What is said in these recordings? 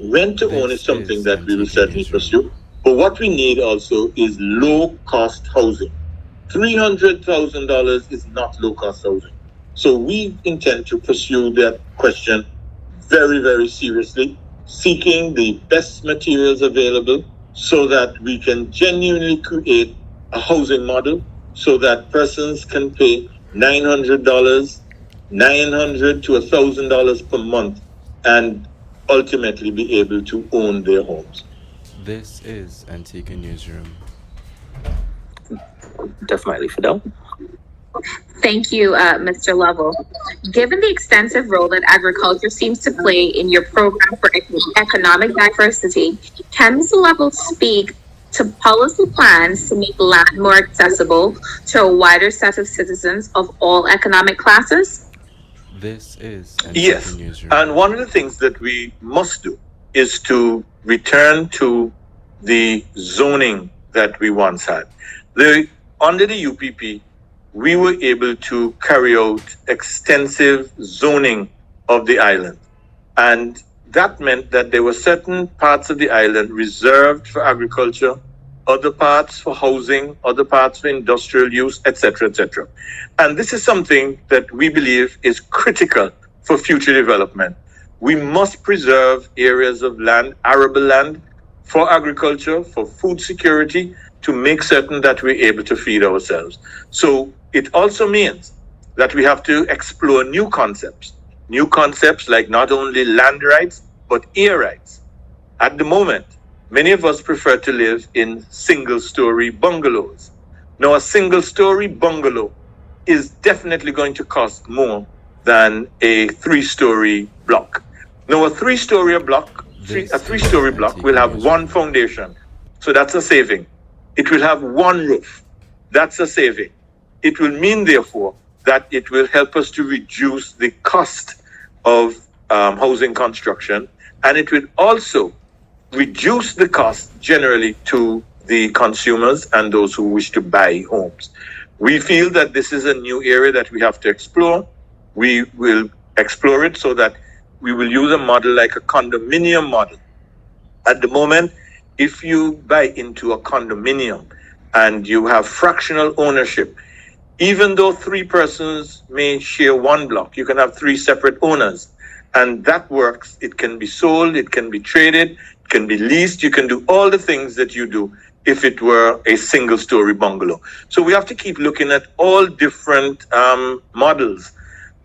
Rent to own is something that we will certainly pursue. But what we need also is low cost housing. $300,000 is not low cost housing. So we intend to pursue that question very, very seriously, seeking the best materials available so that we can genuinely create a housing model so that persons can pay $900, $900 to $1,000 per month and ultimately be able to own their homes. This is Antigua Newsroom. Definitely, Fidel. Thank you, Mr. Lovell. Given the extensive role that agriculture seems to play in your program for economic diversity, can Mr. Lovell speak to policy plans to make land more accessible to a wider set of citizens of all economic classes? This is Yes, Newsroom. and one of the things that we must do is to return to the zoning that we once had. Under the UPP, we were able to carry out extensive zoning of the island. And that meant that there were certain parts of the island reserved for agriculture, other parts for housing, other parts for industrial use, etc., etc. And this is something that we believe is critical for future development. We must preserve areas of land, arable land, for agriculture, for food security, to make certain that we're able to feed ourselves. So it also means that we have to explore new concepts like not only land rights, but air rights. At the moment, many of us prefer to live in single-story bungalows. Now, a single-story bungalow is definitely going to cost more than a three-story block. Now, a three-story block will have one foundation, so that's a saving. It will have one roof, that's a saving. It will mean, therefore, that it will help us to reduce the cost of housing construction, and it will also reduce the cost generally to the consumers and those who wish to buy homes. We feel that this is a new area that we have to explore. We will explore it so that we will use a model like a condominium model. At the moment, if you buy into a condominium and you have fractional ownership, even though three persons may share one block, you can have three separate owners. And that works. It can be sold, it can be traded, it can be leased, you can do all the things that you do if it were a single-story bungalow. So we have to keep looking at all different models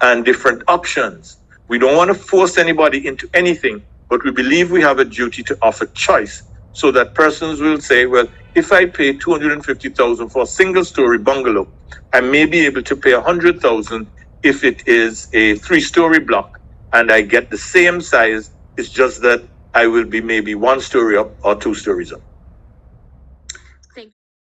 and different options. We don't want to force anybody into anything, but we believe we have a duty to offer choice so that persons will say, well, if I pay $250,000 for a single-story bungalow, I may be able to pay $100,000 if it is a three-story block, and I get the same size. It's just that I will be maybe one story up or two stories up.